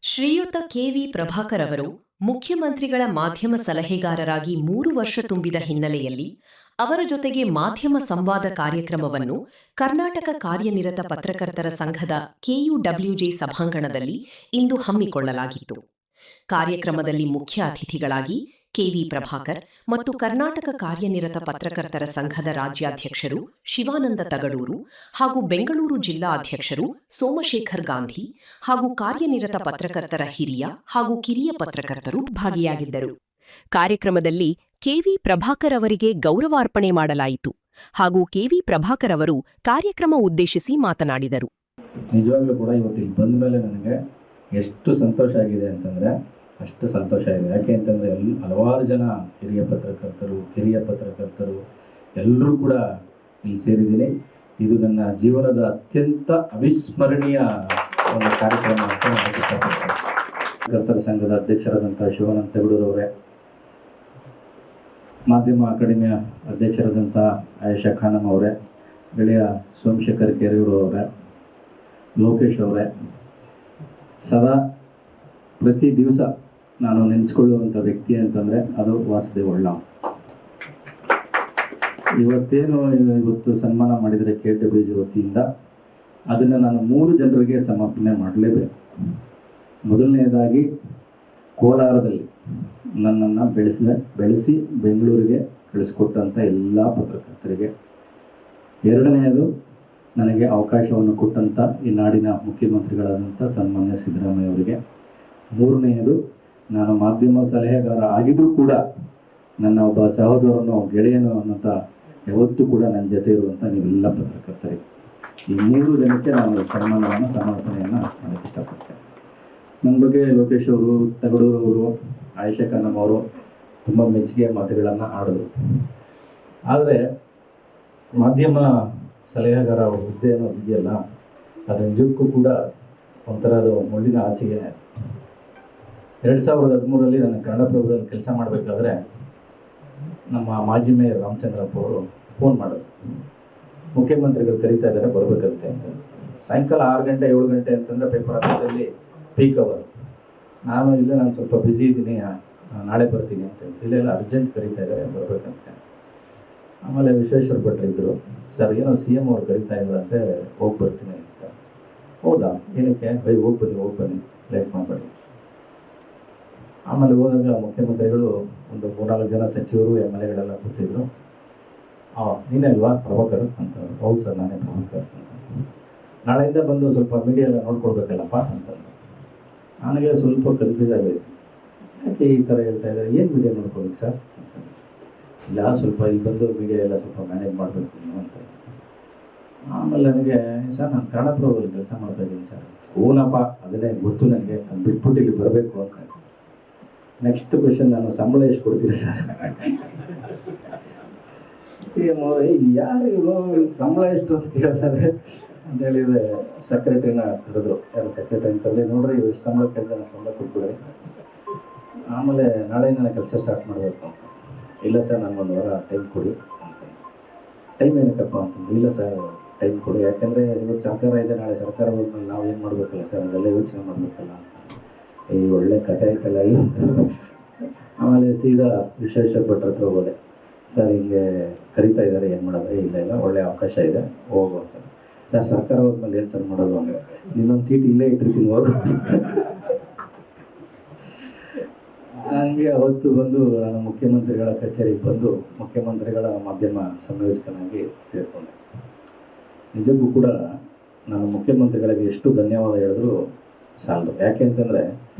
ಶ್ರೀಯುತ ಕೆ.ವಿ. ಪ್ರಭಾಕರ್ ಅವರು ಮುಖ್ಯಮಂತ್ರಿಗಳ ಮಾಧ್ಯಮ ಸಲಹೆಗಾರರಾಗಿ 3 ವರ್ಷ ತುಂಬಿದ ಹಿನ್ನೆಲೆಯಲ್ಲಿ ಅವರ ಜೊತೆಗೆ ಮಾಧ್ಯಮ ಸಂವಾದ ಕಾರ್ಯಕ್ರಮವನ್ನು ಕರ್ನಾಟಕ ಕಾರ್ಯನಿರತ ಪತ್ರಕರ್ತರ ಸಂಘದ ಕೆಯುಡಬ್ಲ್ಯೂಜೆ ಸಭಾಂಗಣದಲ್ಲಿ ಇಂದು ಹಮ್ಮಿಕೊಳ್ಳಲಾಗಿತ್ತು. ಕಾರ್ಯಕ್ರಮದಲ್ಲಿ ಮುಖ್ಯ ಅತಿಥಿಗಳಾಗಿ ಕೆ.ವಿ. ಪ್ರಭಾಕರ್ ಮತ್ತು ಕರ್ನಾಟಕ ಕಾರ್ಯನಿರತ ಪತ್ರಕರ್ತರ ಸಂಘದ ರಾಜ್ಯಾಧ್ಯಕ್ಷರು ಶಿವಾನಂದ ತಗಡೂರು ಹಾಗೂ ಬೆಂಗಳೂರು ಜಿಲ್ಲಾ ಅಧ್ಯಕ್ಷರು ಸೋಮಶೇಖರ್ ಗಾಂಧಿ ಹಾಗೂ ಕಾರ್ಯನಿರತ ಪತ್ರಕರ್ತರ ಹಿರಿಯ ಹಾಗೂ ಕಿರಿಯ ಪತ್ರಕರ್ತರು ಭಾಗಿಯಾಗಿದ್ದರು. ಕಾರ್ಯಕ್ರಮದಲ್ಲಿ ಕೆ.ವಿ. ಪ್ರಭಾಕರ್ ಅವರಿಗೆ ಗೌರವಾರ್ಪಣೆ ಮಾಡಲಾಯಿತು ಹಾಗೂ ಕೆ.ವಿ. ಪ್ರಭಾಕರ್ ಅವರು ಕಾರ್ಯಕ್ರಮ ಉದ್ದೇಶಿಸಿ ಮಾತನಾಡಿದರು. ನಿಜವಾಗ್ಲೂ ಕೂಡ ಇವತ್ತಿಗೆ ಬಂದ ಮೇಲೆ ನನಗೆ ಎಷ್ಟು ಸಂತೋಷ ಆಗಿದೆ ಅಂತಂದರೆ ಅಷ್ಟು ಸಂತೋಷ ಇದೆ. ಯಾಕೆ ಅಂತಂದರೆ ಹಲವಾರು ಜನ ಹಿರಿಯ ಪತ್ರಕರ್ತರು ಕಿರಿಯ ಪತ್ರಕರ್ತರು ಎಲ್ಲರೂ ಕೂಡ ಇಲ್ಲಿ ಸೇರಿದ್ದೀನಿ. ಇದು ನನ್ನ ಜೀವನದ ಅತ್ಯಂತ ಅವಿಸ್ಮರಣೀಯ ಒಂದು ಕಾರ್ಯಕ್ರಮ ಅಂತ ನಾನು ಇಷ್ಟಪಡ್ತೇನೆ. ಪತ್ರಕರ್ತರ ಸಂಘದ ಅಧ್ಯಕ್ಷರಾದಂಥ ಶಿವಾನಂದ ತಗಡೂರವರೇ, ಮಾಧ್ಯಮ ಅಕಾಡೆಮಿಯ ಅಧ್ಯಕ್ಷರಾದಂಥ ಆಯೇಷಾ ಖಾನಮ್ ಅವರೇ, ಗೆಳೆಯ ಸೋಮಶೇಖರ್ ಕೆರೆಯೂರು ಅವರೇ, ಲೋಕೇಶ್ ಅವರೇ, ಸದಾ ಪ್ರತಿ ದಿವಸ ನಾನು ನೆನೆಸ್ಕೊಳ್ಳುವಂಥ ವ್ಯಕ್ತಿ ಅಂತಂದರೆ ಅದು ವಾಸುದೇವ್ ಒಳ್ಳ. ಇವತ್ತು ಸನ್ಮಾನ ಮಾಡಿದರೆ KWJ ವತಿಯಿಂದ ಅದನ್ನು ನಾನು 3 ಜನರಿಗೆ ಸಮರ್ಪಣೆ ಮಾಡಲೇಬೇಕು. ಮೊದಲನೇದಾಗಿ ಕೋಲಾರದಲ್ಲಿ ನನ್ನನ್ನು ಬೆಳೆಸಿ ಬೆಂಗಳೂರಿಗೆ ಕಳಿಸ್ಕೊಟ್ಟಂಥ ಎಲ್ಲ ಪತ್ರಕರ್ತರಿಗೆ, ಎರಡನೆಯದು ನನಗೆ ಅವಕಾಶವನ್ನು ಕೊಟ್ಟಂಥ ಈ ನಾಡಿನ ಮುಖ್ಯಮಂತ್ರಿಗಳಾದಂಥ ಸನ್ಮಾನ್ಯ ಸಿದ್ದರಾಮಯ್ಯ ಅವರಿಗೆ, ಮೂರನೆಯದು ನಾನು ಮಾಧ್ಯಮ ಸಲಹೆಗಾರ ಆಗಿದ್ದರೂ ಕೂಡ ನನ್ನ ಒಬ್ಬ ಸಹೋದರನೋ ಗೆಳೆಯನೋ ಅನ್ನೋಂಥ ಯಾವತ್ತೂ ಕೂಡ ನನ್ನ ಜೊತೆ ಇರುವಂಥ ನೀವೆಲ್ಲ ಪತ್ರಕರ್ತರಿಗೆ, ಈ 3 ಜನಕ್ಕೆ ನಾನು ಸಮರ್ಪಣೆಯನ್ನು ಮಾಡೋಕ್ಕೆ ಇಷ್ಟಪಡ್ತೇನೆ. ನನ್ನ ಬಗ್ಗೆ ಲೋಕೇಶ್ ಅವರು, ತಗಡೂರವರು, ಆಯೇಷಾ ಖಾನಮ್ ಅವರು ತುಂಬ ಮೆಚ್ಚುಗೆ ಮಾತುಗಳನ್ನು ಆಡಿದ್ರು. ಆದರೆ ಮಾಧ್ಯಮ ಸಲಹೆಗಾರ ಹುದ್ದೆ ಅನ್ನೋದು ಇದೆಯಲ್ಲ, ಅದು ನಿಜಕ್ಕೂ ಕೂಡ ಒಂಥರದ ಮುಳ್ಳಿನ ಹಾಸಿಗೆ. 2013ರಲ್ಲಿ ನಾನು ಕನ್ನಡಪ್ರಭದಲ್ಲಿ ಕೆಲಸ ಮಾಡಬೇಕಾದ್ರೆ ನಮ್ಮ ಮಾಜಿ ಮೇಯರ್ ರಾಮಚಂದ್ರಪ್ಪ ಅವರು ಫೋನ್ ಮಾಡಿದ್ರು, ಮುಖ್ಯಮಂತ್ರಿಗಳು ಕರೀತಾ ಇದ್ದಾರೆ ಬರಬೇಕಂತೆ ಅಂತ. ಸಾಯಂಕಾಲ 6 ಗಂಟೆ 7 ಗಂಟೆ ಅಂತಂದರೆ ಪೇಪರ್ ಆಫೀಸಲ್ಲಿ ಪೀಕ್ ಅವರ್. ನಾನು ಸ್ವಲ್ಪ ಬ್ಯುಸಿ ಇದ್ದೀನಿ, ನಾಳೆ ಬರ್ತೀನಿ ಅಂತ. ಇಲ್ಲ ಅರ್ಜೆಂಟ್ ಕರೀತಾ ಇದ್ದಾರೆ ಬರಬೇಕಂತೆ. ಆಮೇಲೆ ವಿಶ್ವೇಶ್ವರ ಭಟ್ರು ಇದ್ದರು, ಸರ್ ಏನೋ CM ಅವ್ರು ಕರೀತಾ ಇದ್ದಾರಂತೆ, ಹೋಗಿ ಬರ್ತೀನಿ ಅಂತ. ಹೌದಾ, ಏನಕ್ಕೆ? ಹೋಗಿ ಬನ್ನಿ ಲೇಟ್ ಮಾಡಬೇಡಿ. ಆಮೇಲೆ ಹೋದಾಗ ಮುಖ್ಯಮಂತ್ರಿಗಳು ಒಂದು 3-4 ಜನ ಸಚಿವರು MLAಗಳೆಲ್ಲ ಕೂತಿದ್ರು. ನೀನೇ ಅಲ್ವಾ ಪ್ರಭಾಕರ್ ಅಂತ? ಹೌದು ಸರ್, ನಾನೇ ಪ್ರಭಾಕರ್ ಅಂತ. ನಾಳೆಯಿಂದ ಬಂದು ಸ್ವಲ್ಪ ಮೀಡಿಯಾ ಎಲ್ಲ ನೋಡ್ಕೊಳ್ಬೇಕಲ್ಲಪ್ಪ ಅಂತಂದು. ನನಗೆ ಸ್ವಲ್ಪ ಕನ್ಫ್ಯೂಸ್ ಆಗಿದೆ, ಯಾಕೆ ಈ ಥರ ಹೇಳ್ತಾ ಇದ್ದಾರೆ, ಏನು ಮೀಡಿಯಾ ನೋಡ್ಕೊಳ್ಬೇಕು ಸರ್ ಅಂತ. ಇಲ್ಲ, ಸ್ವಲ್ಪ ಇಲ್ಲಿ ಬಂದು ಮೀಡಿಯಾ ಎಲ್ಲ ಸ್ವಲ್ಪ ಮ್ಯಾನೇಜ್ ಮಾಡಬೇಕು ಅಂತ. ಆಮೇಲೆ ನನಗೆ, ಸರ್ ನಾನು ಕನ್ನಡಪ್ರಭದಲ್ಲಿ ಕೆಲಸ ಮಾಡ್ತಾ ಇದ್ದೀನಿ ಸರ್. ಓನಪ್ಪ, ಅದನ್ನೇ ಗೊತ್ತು ನನಗೆ, ಅದು ಬಿಟ್ಬಿಟ್ಟು ಇಲ್ಲಿ ಬರಬೇಕು ಅಂತ. ನೆಕ್ಸ್ಟ್ ಕ್ವೆಶನ್, ನಾನು ಸಂಬಳ ಎಷ್ಟು ಕೊಡ್ತೀನಿ ಸರ್? ಯಾರು ಇವರು ಸಂಬಳ ಎಷ್ಟು ಅಂತ ಕೇಳ್ತಾರೆ ಅಂತ ಹೇಳಿದರೆ ಸೆಕ್ರೆಟರಿನ ಕರೆದ್ರು. ಯಾರು ಸೆಕ್ರೆಟರಿನ ಕರೆದು, ನೋಡ್ರಿ ಇಷ್ಟು ಸಂಬಳ ಕೇಳಿದ್ರೆ ನಾನು ಸಂಬಳ ಕೊಟ್ಬಿಡ್ರಿ, ಆಮೇಲೆ ನಾಳೆಯಿಂದ ನಾನು ಕೆಲಸ ಸ್ಟಾರ್ಟ್ ಮಾಡಬೇಕು ಅಂತ. ಇಲ್ಲ ಸರ್, ನನಗೊಂದು ವಾರ ಟೈಮ್ ಕೊಡಿ ಅಂತ. ಟೈಮ್ ಏನಕ್ಕಪ್ಪ ಅಂತಂದ್ರೆ, ಇಲ್ಲ ಸರ್ ಟೈಮ್ ಕೊಡಿ, ಯಾಕಂದರೆ ಇವತ್ತು ಸರ್ಕಾರ ಇದೆ, ನಾಳೆ ಸರ್ಕಾರ ಹೋದ್ಮೇಲೆ ನಾವು ಏನು ಮಾಡಬೇಕಲ್ಲ ಸರ್, ಅದೆಲ್ಲ ಯೋಚನೆ ಮಾಡಬೇಕಲ್ಲ ಅಂತ. ಈ ಒಳ್ಳೆ ಕಥೆ ಆಯ್ತಲ್ಲ ಈ. ಆಮೇಲೆ ಸೀದಾ ವಿಶ್ವೇಶ್ವರ ಭಟ್ರ ಹತ್ರ ಹೋದೆ, ಸರ್ ಹಿಂಗೆ ಕರೀತಾ ಇದ್ದಾರೆ, ಏನು ಮಾಡೋದು? ಇಲ್ಲ ಒಳ್ಳೆ ಅವಕಾಶ ಇದೆ, ಹೋಗು ಅಂತ. ಸರ್ ಸರ್ಕಾರ ಹೋದ್ಮೇಲೆ ಏನು ಸರ್ ಮಾಡೋದು ಅಂದರೆ, ನಿನ್ನೊಂದು ಸೀಟ್ ಇಲ್ಲೇ ಇಟ್ಟಿರ್ತೀನಿ ಹೋಗು. ಹಂಗೆ ಅವತ್ತು ಬಂದು ನಾನು ಮುಖ್ಯಮಂತ್ರಿಗಳ ಕಚೇರಿಗೆ ಬಂದು ಮುಖ್ಯಮಂತ್ರಿಗಳ ಮಾಧ್ಯಮ ಸಂಯೋಜಕನಾಗಿ ಸೇರಿಕೊಂಡೆ. ನಿಜಕ್ಕೂ ಕೂಡ ನಾನು ಮುಖ್ಯಮಂತ್ರಿಗಳಿಗೆ ಎಷ್ಟು ಧನ್ಯವಾದ ಹೇಳಿದ್ರು ಸಾಲದು. ಯಾಕೆ ಅಂತಂದರೆ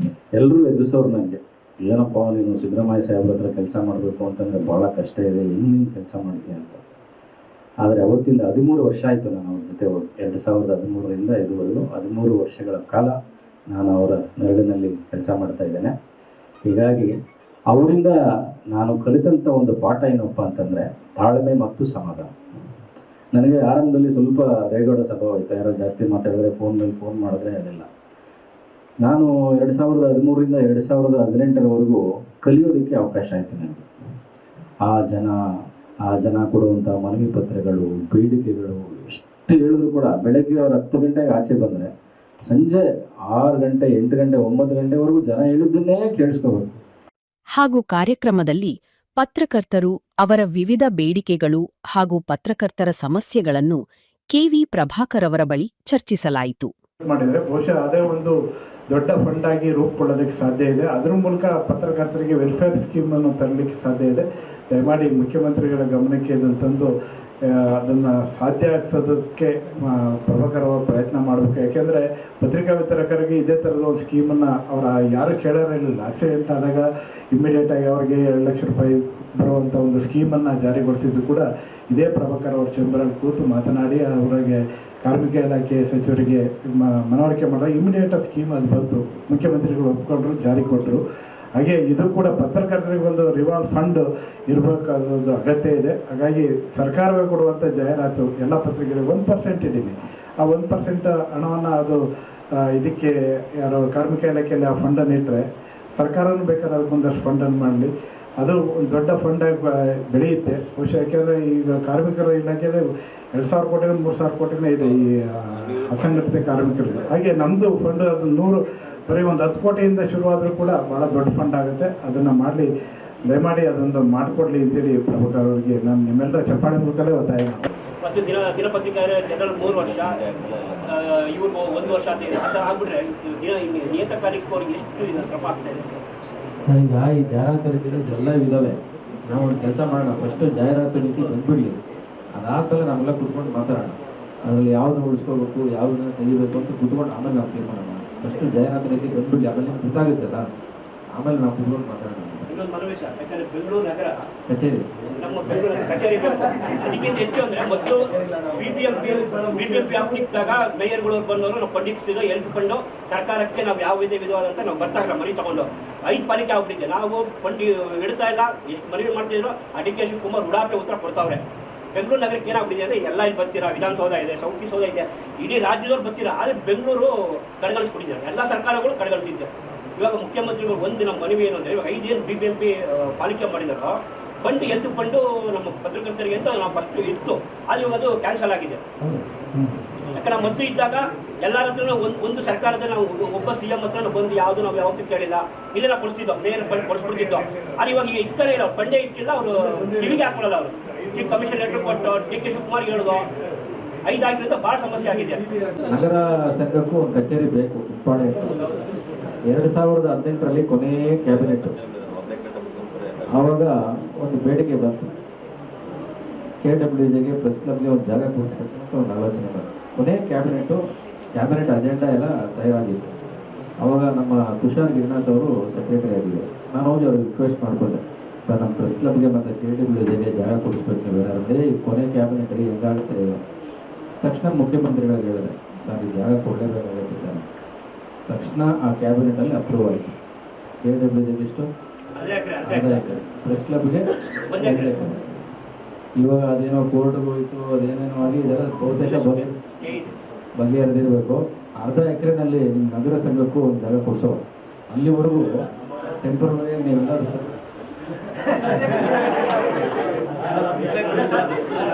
ಎಲ್ಲರೂ ಎದುರಿಸೋರು ನನಗೆ, ಏನಪ್ಪ ನೀನು ಸಿದ್ದರಾಮಯ್ಯ ಸಾಹೇಬ್ರ ಹತ್ರ ಕೆಲಸ ಮಾಡಬೇಕು ಅಂತಂದರೆ ಭಾಳ ಕಷ್ಟ ಇದೆ, ನೀನು ಕೆಲಸ ಮಾಡ್ತೀಯ ಅಂತ. ಆದರೆ ಅವತ್ತಿಂದ 13 ವರ್ಷ ಆಯಿತು ನಾನು ಅವ್ರ ಜೊತೆ 2013ರಿಂದ ಇದುವರೆಗೂ 13 ವರ್ಷಗಳ ಕಾಲ ನಾನು ಅವರ ನೆರಳಿನಲ್ಲಿ ಕೆಲಸ ಮಾಡ್ತಾ ಇದ್ದೇನೆ. ಹೀಗಾಗಿ ಅವರಿಂದ ನಾನು ಕಲಿತಂಥ ಒಂದು ಪಾಠ ಏನಪ್ಪ ಅಂತಂದರೆ ತಾಳ್ಮೆ ಮತ್ತು ಸಮಾಧಾನ. ನನಗೆ ಆರಂಭದಲ್ಲಿ ಸ್ವಲ್ಪ ರೇಗಡ ಸ್ವಭಾವ ಆಯಿತು, ಯಾರೋ ಜಾಸ್ತಿ ಮಾತಾಡಿದ್ರೆ ಫೋನ್ ಮಾಡಿದ್ರೆ ಅದೆಲ್ಲ. ನಾನು 2013ರಿಂದ 2018ರವರೆಗೂ ಕಲಿಯೋದಕ್ಕೆ ಅವಕಾಶ ಆಯಿತು ನನಗೆ. ಆ ಜನ ಕೊಡುವಂಥ ಮನವಿ ಪತ್ರಗಳು, ಬೇಡಿಕೆಗಳು ಎಷ್ಟು ಹೇಳಿದ್ರು ಕೂಡ ಬೆಳಗ್ಗೆ ಅವ್ರು 10 ಗಂಟೆಗೆ ಆಚೆ ಬಂದರೆ ಸಂಜೆ 6 ಗಂಟೆ 8 ಗಂಟೆ 9 ಗಂಟೆವರೆಗೂ ಜನ ಹೇಳಿದ್ದನ್ನೇ ಕೇಳಿಸ್ಕೋಬೇಕು. ಹಾಗೂ ಕಾರ್ಯಕ್ರಮದಲ್ಲಿ ಪತ್ರಕರ್ತರು ಅವರ ವಿವಿಧ ಬೇಡಿಕೆಗಳು ಹಾಗೂ ಪತ್ರಕರ್ತರ ಸಮಸ್ಯೆಗಳನ್ನು ಕೆವಿ ಪ್ರಭಾಕರ್ ಅವರ ಬಳಿ ಚರ್ಚಿಸಲಾಯಿತು. ಮಾಡಿದರೆ ಬಹುಶಃ ಅದೇ ಒಂದು ದೊಡ್ಡ ಫಂಡ್ ಆಗಿ ರೂಪುಗೊಳ್ಳೋದಕ್ಕೆ ಸಾಧ್ಯ ಇದೆ. ಅದರ ಮೂಲಕ ಪತ್ರಕರ್ತರಿಗೆ ವೆಲ್ಫೇರ್ ಸ್ಕೀಮನ್ನು ತರಲಿಕ್ಕೆ ಸಾಧ್ಯ ಇದೆ. ದಯಮಾಡಿ ಮುಖ್ಯಮಂತ್ರಿಗಳ ಗಮನಕ್ಕೆ ಇದನ್ನು ತಂದು ಅದನ್ನು ಸಾಧ್ಯ ಆಗಿಸೋದಕ್ಕೆ ಪ್ರಭಾಕರ್ ಅವರು ಪ್ರಯತ್ನ ಮಾಡಬೇಕು. ಯಾಕೆಂದರೆ ಪತ್ರಿಕಾ ವಿತರಕರಿಗೆ ಇದೇ ಥರದ ಒಂದು ಸ್ಕೀಮನ್ನು ಅವರ ಯಾರು ಕೇಳೋರಿರಲಿಲ್ಲ. ಆಕ್ಸಿಡೆಂಟ್ ಆದಾಗ ಇಮ್ಮಿಡಿಯೇಟಾಗಿ ಅವರಿಗೆ 2 ಲಕ್ಷ ರೂಪಾಯಿ ಬರುವಂಥ ಒಂದು ಸ್ಕೀಮನ್ನು ಜಾರಿಗೊಳಿಸಿದ್ದು ಕೂಡ ಇದೇ ಪ್ರಭಾಕರ್ ಅವ್ರ ಚೇಂಬರಲ್ಲಿ ಕೂತು ಮಾತನಾಡಿ ಅವರಿಗೆ ಕಾರ್ಮಿಕ ಇಲಾಖೆ ಸಚಿವರಿಗೆ ಮನವರಿಕೆ ಮಾಡಿದ್ರೆ ಇಮಿಡಿಯೇಟ್ ಸ್ಕೀಮ್ ಅದು ಬಂತು. ಮುಖ್ಯಮಂತ್ರಿಗಳು ಒಪ್ಕೊಂಡ್ರು, ಜಾರಿ ಕೊಟ್ಟರು. ಹಾಗೆ ಇದು ಕೂಡ ಪತ್ರಕರ್ತರಿಗೆ ಒಂದು ರಿವಾಲ್ವ್ ಫಂಡ್ ಇರಬೇಕಾದ ಅಗತ್ಯ ಇದೆ. ಹಾಗಾಗಿ ಸರ್ಕಾರವೇ ಕೊಡುವಂಥ ಜಾಹೀರಾತು ಎಲ್ಲ ಪತ್ರಿಕೆಗಳಿಗೆ 1% ಇಡೀನಿ. ಆ 1% ಹಣವನ್ನು ಅದು ಇದಕ್ಕೆ ಯಾರೋ ಕಾರ್ಮಿಕ ಇಲಾಖೆಯಲ್ಲಿ ಆ ಫಂಡನ್ನು ಇಟ್ಟರೆ ಸರ್ಕಾರನೂ ಬೇಕಾದ್ರೆ ಅದಕ್ಕೆ ಒಂದಷ್ಟು ಫಂಡನ್ನು ಮಾಡಲಿ. ಅದು ಒಂದು ದೊಡ್ಡ ಫಂಡಾಗಿ ಬೆಳೆಯುತ್ತೆ ಬಹುಶಃ. ಯಾಕೆಂದರೆ ಈಗ ಕಾರ್ಮಿಕರ ಇಲಾಖೆಯಲ್ಲಿ 2,000 ಕೋಟಿನ 3,000 ಕೋಟಿನೇ ಇದೆ ಈ ಅಸಂಘಟಿತ ಕಾರ್ಮಿಕರಿಗೆ. ಹಾಗೆ ನಮ್ಮದು ಫಂಡ್ ಅದು 100 ಬರೀ ಒಂದು 10 ಕೋಟಿಯಿಂದ ಶುರುವಾದರೂ ಕೂಡ ಭಾಳ ದೊಡ್ಡ ಫಂಡ್ ಆಗುತ್ತೆ. ಅದನ್ನು ಮಾಡಲಿ, ದಯಮಾಡಿ ಅದೊಂದು ಮಾಡಿಕೊಡ್ಲಿ ಅಂತೇಳಿ ಪ್ರಭಾಕರ್ ಅವರಿಗೆ ನಾನು ನಿಮ್ಮೆಲ್ಲರ ಚಪ್ಪಾಳೆ ಮೂಲಕವೇ ಒತ್ತಾಯ ಮಾಡ್ತೀನಿ. ಮತ್ತು ದಿನಪತ್ರಿಕೆ ಜನರಲ್ 3 ವರ್ಷ, ಇವ್ರಿಗೂ 1 ವರ್ಷ ಆಗ್ಬಿಟ್ರೆ ನಿಯತಕಾಲಿಕ ಅವ್ರಿಗೆ ಎಷ್ಟು ಶ್ರಮ ಆಗ್ತಾ ಇದೆ. ಈಗ ಈ ಜಾಹೀರಾತು ರೀತಿಗಳು ಎಲ್ಲ ಇದ್ದಾವೆ. ನಾವು ಒಂದು ಕೆಲಸ ಮಾಡೋಣ, ಫಸ್ಟು ಜಾಹೀರಾತು ರೀತಿ ಬಂದ್ಬಿಡಲಿ. ಅದಾದಮೇಲೆ ನಾವೆಲ್ಲ ಕುತ್ಕೊಂಡು ಮಾತಾಡೋಣ. ಅದರಲ್ಲಿ ಯಾವ್ದನ್ನ ಉಳಿಸ್ಕೋಬೇಕು, ಯಾವುದನ್ನ ತೆಗಿಬೇಕು ಅಂತ ಕುತ್ಕೊಂಡು ಆಮೇಲೆ ನಾವು ತೀರ್ಮಾನ ಮಾಡೋಣ. ಫಸ್ಟು ಜಾಹೀರಾತು ರೀತಿ ಬಂದ್ಬಿಡಲಿ, ಆಮೇಲೆ ನಿಮ್ಗೆ ಗೊತ್ತಾಗುತ್ತಲ್ಲ, ಆಮೇಲೆ ನಾವು ಕುತ್ಕೊಂಡು ಮಾತಾಡೋಣ. ಇನ್ನೊಂದು ಮನವಿ ಸರ್, ಯಾಕಂದರೆ ಬೆಂಗಳೂರು ನಗರ ಕಚೇರಿ ನಮ್ಮ ಬೆಂಗಳೂರು ಕಚೇರಿ ಬೇಕು. ಅದಕ್ಕಿಂತ ಹೆಚ್ಚು ಅಂದರೆ ಮೊದಲು BBMP ಆಗ್ತಿದ್ದಾಗ ಮೇಯರ್ಗಳು ಬಂದವರು ನಾವು ಫಂಡಿಂಗ್ಸಿದ್ದು ಹೆಲ್ತ್ ಫಂಡು ಸರ್ಕಾರಕ್ಕೆ ನಾವು ಯಾವ ವಿಧವಾದಂಥ ನಾವು ಬರ್ತಾಯಿಲ್ಲ ಮನೆ ತಗೊಂಡು 5 ಪಾಲಿಕೆ ಆಗ್ಬಿಟ್ಟಿದೆ. ನಾವು ಫಂಡ್ ಇಡ್ತಾ ಇಲ್ಲ, ಎಷ್ಟು ಮನವಿ ಮಾಡ್ತಿದ್ರು DK ಶಿವಕುಮಾರ್ ಉಡಾಪೆ ಉತ್ತರ ಕೊಡ್ತಾವ್ರೆ. ಬೆಂಗಳೂರು ನಗರಕ್ಕೆ ಏನಾಗ್ಬಿಟ್ಟಿದೆ ಅಂದರೆ ಎಲ್ಲ ಇಲ್ಲಿ ಬರ್ತೀರಾ, ವಿಧಾನಸೌಧ ಇದೆ, ಸೌಕಿ ಸೌಧ ಇದೆ, ಇಡೀ ರಾಜ್ಯದವ್ರು ಬರ್ತೀರಾ. ಆದರೆ ಬೆಂಗಳೂರು ಕಡೆಗಣಿಸ್ಬಿಟ್ಟಿದ್ದಾರೆ, ಎಲ್ಲ ಸರ್ಕಾರಗಳು ಕಡೆಗಣಿಸಿದ್ದಾರೆ. ಇವಾಗ ಮುಖ್ಯಮಂತ್ರಿಗಳು ಒಂದು ನಮ್ಮ ಮನವಿ ಏನು ಅಂದರೆ, ಇವಾಗ 5 ಏನು BBMP ಪಾಲಿಕೆ ಮಾಡಿದಾರೋ ಫಂಡ್ ಹೆಲ್ತ್ ಫಂಡು ನಮ್ಮ ಪತ್ರಕರ್ತರಿಗೆ ಅಂತ ನಾವು ಫಸ್ಟ್ ಇತ್ತು. ಅಲ್ಲಿ ಇವಾಗ ಅದು ಕ್ಯಾನ್ಸಲ್ ಆಗಿದೆ. ಯಾಕಂದ್ರೆ ಮೊದಲು ಇದ್ದಾಗ ಎಲ್ಲರ ಹತ್ರ ಒಂದು ಸರ್ಕಾರದಲ್ಲಿ ನಾವು ಒಬ್ಬ CM ಹತ್ರ ಬಂದು ಯಾವುದು ನಾವು ಯಾವತ್ತೂ ಕೇಳಿಲ್ಲ, ಇಲ್ಲೇ ನಾವು ಕೊಡಿಸ್ತಿದ್ದೋ, ನೇರ ಫಂಡ್ ಕೊಡಿಸ್ಬಿಡ್ತಿದ್ದೋ. ಅಲ್ಲಿ ಇವಾಗ ಈಗ ಇರ್ತಾರೆ ಇಲ್ಲ, ಫಂಡೇ ಇಟ್ಟಿಲ್ಲ, ಅವರು ಕಿವಿಗೆ ಹಾಕೊಳ್ಳಲ್ಲ. ಅವರು ಚೀಫ್ ಕಮಿಷನ್ ಲೆಟರ್ ಕೊಟ್ಟು DK ಶಿವಕುಮಾರ್ ಹೇಳೋದು 5 ಆಗಿರೋದು ಭಾಳ ಸಮಸ್ಯೆ ಆಗಿದೆ. ನಗರ ಸಂಘಕ್ಕೂ ಒಂದು ಕಚೇರಿ ಬೇಕು, ಇಂಪಾರ್ಟೆಂಟ್. 2018ರಲ್ಲಿ ಕೊನೆ ಕ್ಯಾಬಿನೆಟ್ ಆವಾಗ ಒಂದು ಬೇಡಿಕೆ ಬಂತು, KWJಗೆ ಪ್ರೆಸ್ ಕ್ಲಬ್ಗೆ ಒಂದು ಜಾಗ ಕೊಡಿಸ್ಬೇಕು ಅಂತ ಒಂದು ಆಲೋಚನೆ ಬಂತು. ಕೊನೆ ಕ್ಯಾಬಿನೆಟ್ ಅಜೆಂಡಾ ಎಲ್ಲ ತಯಾರಾಗಿತ್ತು. ಆವಾಗ ನಮ್ಮ ತುಷಾರ್ ಗಿರಿನಾಥ್ ಅವರು ಸೆಕ್ರೆಟರಿ ಆಗಿದ್ದರು. ನಾನು ಹೋಗಿ ಅವ್ರಿಗೆ ರಿಕ್ವೆಸ್ಟ್ ಮಾಡ್ಕೊಂಡೆ, ಸರ್ ನಮ್ಮ ಪ್ರೆಸ್ ಕ್ಲಬ್ಗೆ ಮತ್ತು KWJಗೆ ಜಾಗ ಕೊಡಿಸ್ಬೇಕು ನೀವು ಏನಾದ್ರೆ, ಈ ಕೊನೆ ಕ್ಯಾಬಿನೆಟ್ಗೆ ಹೆಂಗಾಗುತ್ತೆ. ತಕ್ಷಣ ಮುಖ್ಯಮಂತ್ರಿಗಳಿಗೆ ಹೇಳಿದೆ, ಸರ್ ಈ ಜಾಗ ಕೊಡಲೇಬೇಕಾಗುತ್ತೆ ಸರ್. ತಕ್ಷಣ ಆ ಕ್ಯಾಬಿನೆಟಲ್ಲಿ ಅಪ್ರೂವ್ ಆಯಿತು. KWJಗೆ ಎಷ್ಟು, ಪ್ರೆಸ್ ಕ್ಲಬ್ಗೆ 1 ಎಕರೆ. ಇವಾಗ ಅದೇನೋ ಕೋರ್ಟ್ಗೆ ಹೋಯಿತು, ಅದೇನೇನೋ ಆಗಿ ಇದೆಲ್ಲ ಬಹುತೇಕ ಬಗೆಹರಿದಿರಬೇಕು. ಅರ್ಧ ಎಕರೆನಲ್ಲಿ ನಗರ ಸಂಘಕ್ಕೂ ಒಂದು ಜಾಗ ಕೊಡಿಸೋ, ಅಲ್ಲಿವರೆಗೂ ಟೆಂಪರರಿ ನೀವೆಲ್ಲರೂ